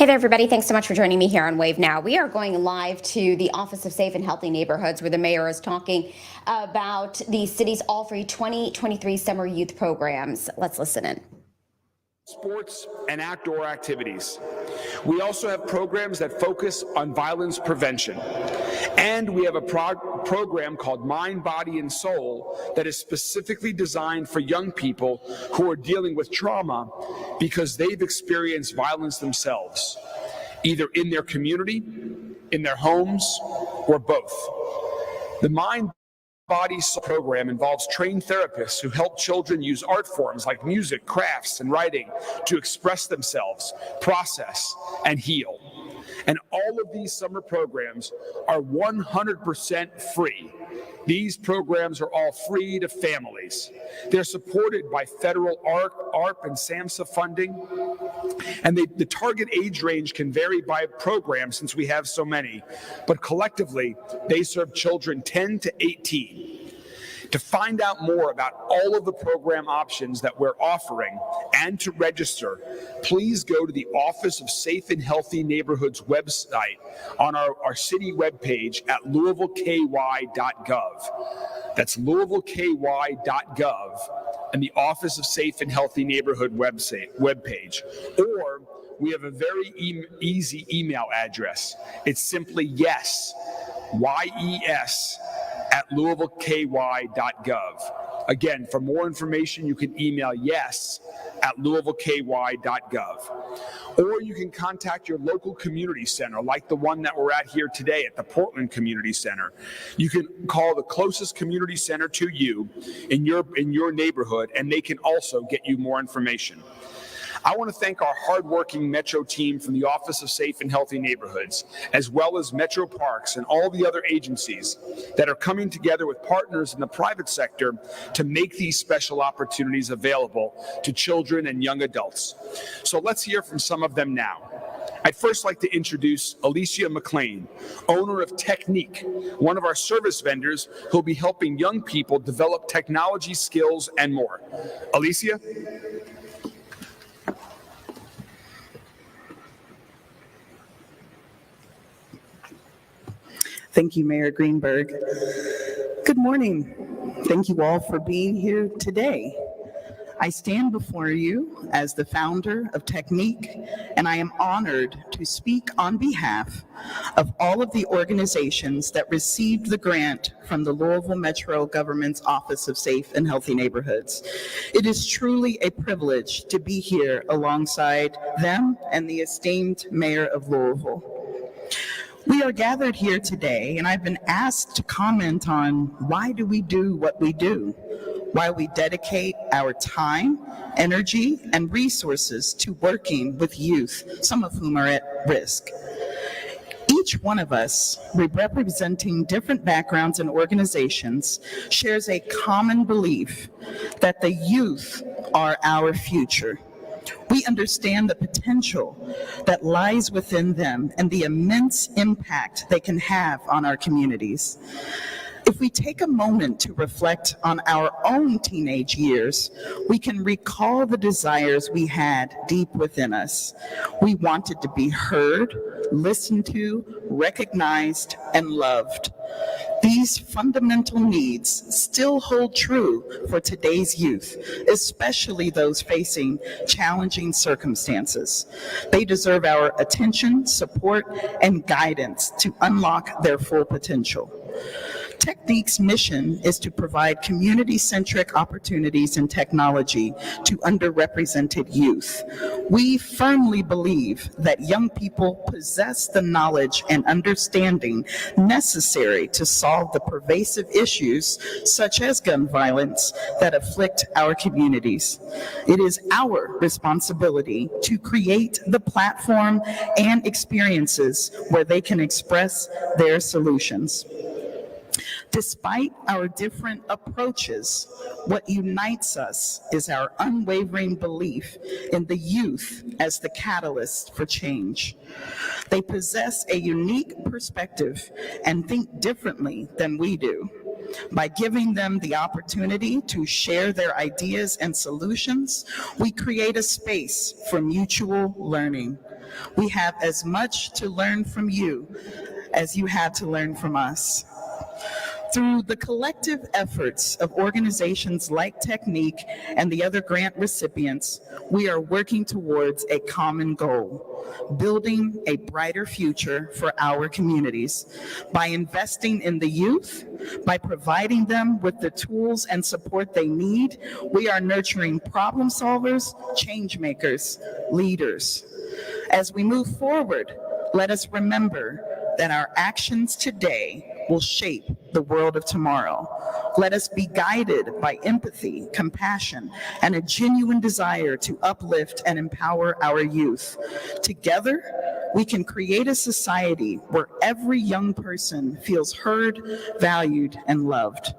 Hey there, everybody. Thanks so much for joining me here on Wave Now. We are going live to the Office of Safe and Healthy Neighborhoods, where the mayor is talking about the city's all-free 2023 summer youth programs. Let's listen in. Sports and outdoor activities. We also have programs that focus on violence prevention. And we have a program called Mind, Body, and Soul that is specifically designed for young people who are dealing with trauma because they've experienced violence themselves, either in their community, in their homes, or both. The Mind, Body Soul program involves trained therapists who help children use art forms like music, crafts, and writing to express themselves, process, and heal. And all of these summer programs are 100% free. These programs are all free to families. They're supported by federal ARP and SAMHSA funding. And the target age range can vary by program since we have so many, but collectively, they serve children 10 to 18. To find out more about all of the program options that we're offering and to register, please go to the Office of Safe and Healthy Neighborhoods website on our city webpage at louisvilleky.gov. That's louisvilleky.gov and the Office of Safe and Healthy Neighborhood webpage. Or we have a very easy email address. It's simply yes, YES, at louisvilleky.gov. Again, for more information, you can email yes at louisvilleky.gov. Or you can contact your local community center, like the one that we're at here today at the Portland Community Center. You can call the closest community center to you in your neighborhood, and they can also get you more information. I want to thank our hardworking Metro team from the Office of Safe and Healthy Neighborhoods, as well as Metro Parks and all the other agencies that are coming together with partners in the private sector to make these special opportunities available to children and young adults. So let's hear from some of them now. I'd first like to introduce Alicia McLean, owner of Technique, one of our service vendors who'll be helping young people develop technology skills and more. Alicia? Thank you, Mayor Greenberg. Good morning. Thank you all for being here today. I stand before you as the founder of Technique, and I am honored to speak on behalf of all of the organizations that received the grant from the Louisville Metro Government's Office of Safe and Healthy Neighborhoods. It is truly a privilege to be here alongside them and the esteemed Mayor of Louisville. We are gathered here today, and I've been asked to comment on why do we do what we do, why we dedicate our time, energy, and resources to working with youth, some of whom are at risk. Each one of us, representing different backgrounds and organizations, shares a common belief that the youth are our future. We understand the potential that lies within them and the immense impact they can have on our communities. If we take a moment to reflect on our own teenage years, we can recall the desires we had deep within us. We wanted to be heard, listened to, recognized, and loved. These fundamental needs still hold true for today's youth, especially those facing challenging circumstances. They deserve our attention, support, and guidance to unlock their full potential. Technique's mission is to provide community-centric opportunities and technology to underrepresented youth. We firmly believe that young people possess the knowledge and understanding necessary to solve the pervasive issues, such as gun violence, that afflict our communities. It is our responsibility to create the platform and experiences where they can express their solutions. Despite our different approaches, what unites us is our unwavering belief in the youth as the catalyst for change. They possess a unique perspective and think differently than we do. By giving them the opportunity to share their ideas and solutions, we create a space for mutual learning. We have as much to learn from you as you had to learn from us. Through the collective efforts of organizations like Technique and the other grant recipients, we are working towards a common goal: building a brighter future for our communities. By investing in the youth, by providing them with the tools and support they need, we are nurturing problem solvers, change makers, leaders. As we move forward, let us remember that our actions today will shape the world of tomorrow. Let us be guided by empathy, compassion, and a genuine desire to uplift and empower our youth. Together, we can create a society where every young person feels heard, valued, and loved.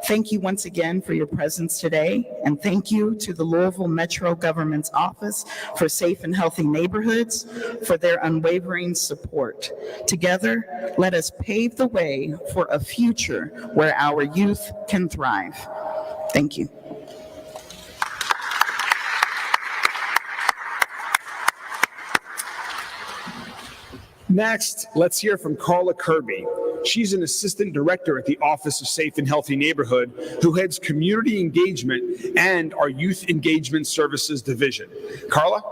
Thank you once again for your presence today, and thank you to the Louisville Metro Government's Office for Safe and Healthy Neighborhoods for their unwavering support. Together, let us pave the way for a future where our youth can thrive. Thank you. Next, let's hear from Carla Kirby. She's an assistant director at the Office of Safe and Healthy Neighborhood who heads community engagement and our Youth Engagement Services Division. Carla?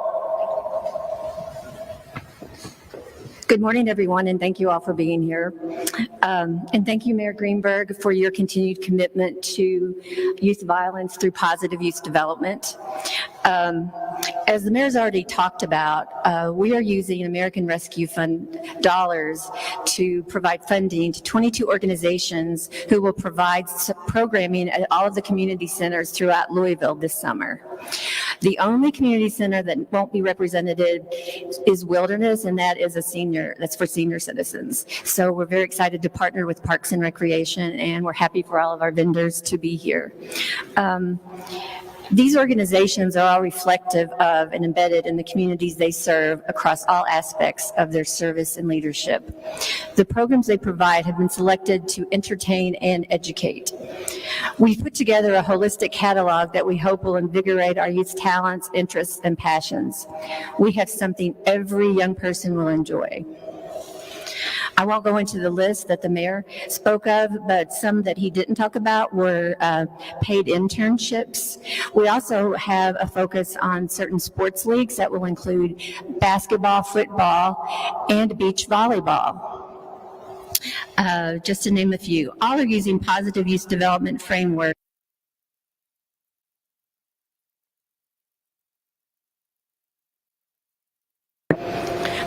Good morning, everyone, and thank you all for being here. And thank you, Mayor Greenberg, for your continued commitment to youth violence through positive youth development. As the mayor's already talked about, we are using American Rescue Fund dollars to provide funding to 22 organizations who will provide programming at all of the community centers throughout Louisville this summer. The only community center that won't be represented is Wilderness, and that is that's for senior citizens. So we're very excited to partner with Parks and Recreation, and we're happy for all of our vendors to be here. These organizations are all reflective of and embedded in the communities they serve across all aspects of their service and leadership. The programs they provide have been selected to entertain and educate. We've put together a holistic catalog that we hope will invigorate our youth's talents, interests, and passions. We have something every young person will enjoy. I won't go into the list that the mayor spoke of, but some that he didn't talk about were paid internships. We also have a focus on certain sports leagues that will include basketball, football, and beach volleyball. Just to name a few. All are using positive youth development framework.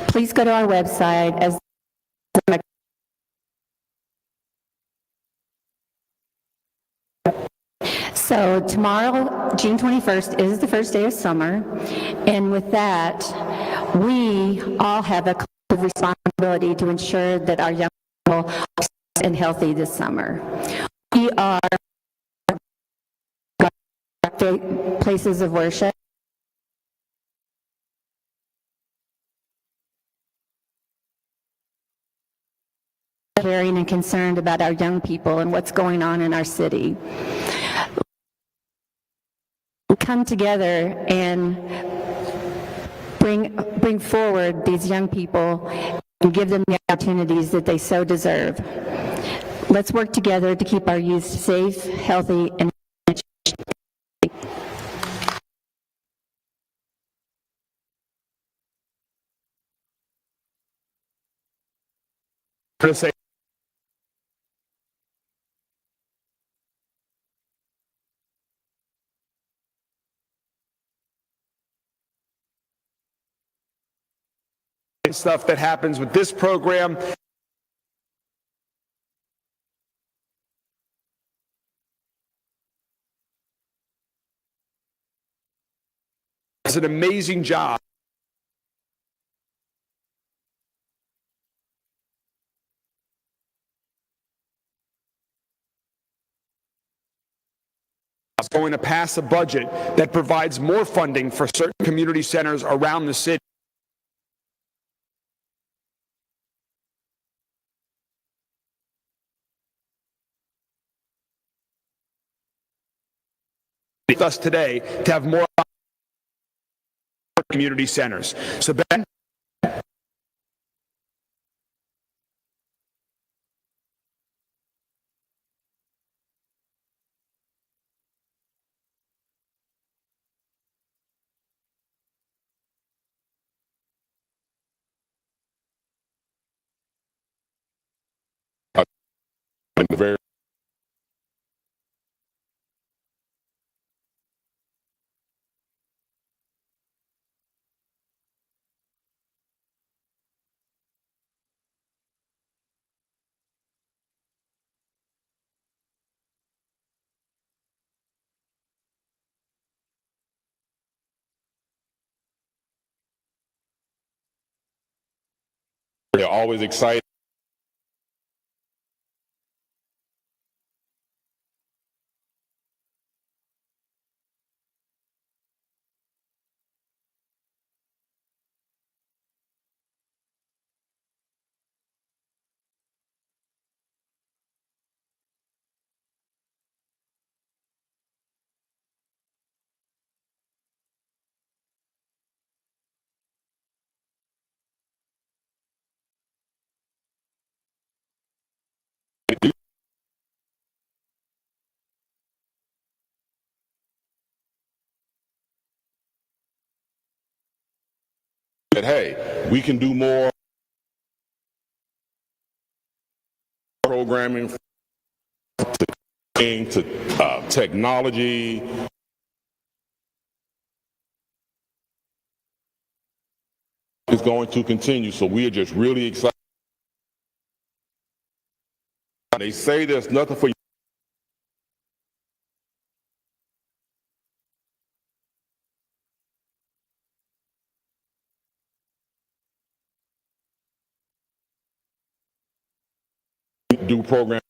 Please go to our website as So tomorrow, June 21st, is the first day of summer, and with that, we all have a collective responsibility to ensure that our young people are safe and healthy this summer. We are places of worship. Caring and concerned about our young people and what's going on in our city. Come together and bring forward these young people and give them the opportunities that they so deserve. Let's work together to keep our youth safe, healthy, and stuff that happens with this program. It's an amazing job. Going to pass a budget that provides more funding for certain community centers around the city. With us today to have more community centers. So Ben, very they're always excited. That hey, we can do more programming to technology. Is going to continue, so we are just really excited. They say there's nothing for you to do program.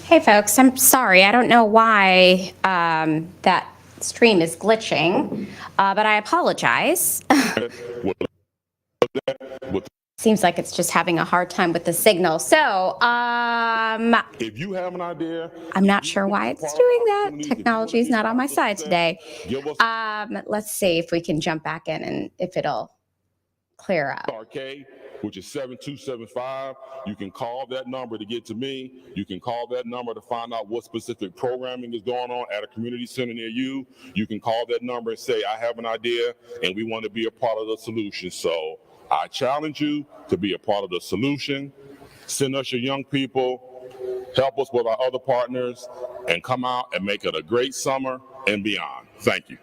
Hey folks, I'm sorry. I don't know why that stream is glitching, but I apologize. Seems like it's just having a hard time with the signal. So If you have an idea, I'm not sure why it's doing that. Technology is not on my side today. Let's see if we can jump back in and if it'll clear up. Arcade, which is 7275. You can call that number to get to me. You can call that number to find out what specific programming is going on at a community center near you. You can call that number and say, I have an idea and we want to be a part of the solution. So I challenge you to be a part of the solution. Send us your young people, help us with our other partners, and come out and make it a great summer and beyond. Thank you.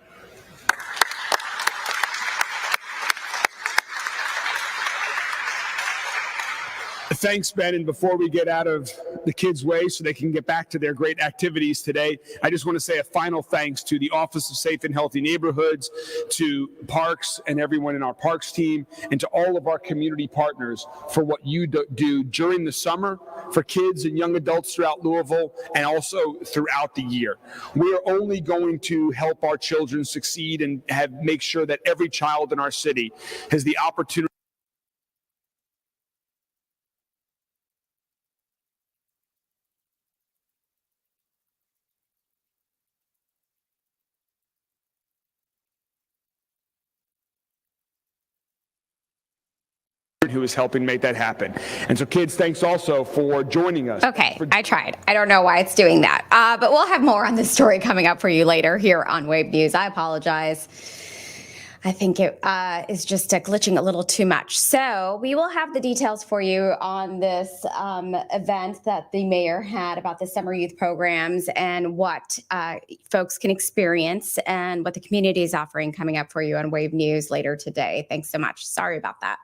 Thanks, Ben. And before we get out of the kids' way so they can get back to their great activities today, I just want to say a final thanks to the Office of Safe and Healthy Neighborhoods, to Parks and everyone in our Parks team, and to all of our community partners for what you do during the summer for kids and young adults throughout Louisville and also throughout the year. We are only going to help our children succeed and make sure that every child in our city has the opportunity who is helping make that happen. And so kids, thanks also for joining us. Okay, I tried. I don't know why it's doing that, but we'll have more on this story coming up for you later here on Wave News. I apologize. I think it is just glitching a little too much. So we will have the details for you on this event that the mayor had about the summer youth programs and what folks can experience and what the community is offering coming up for you on Wave News later today. Thanks so much. Sorry about that.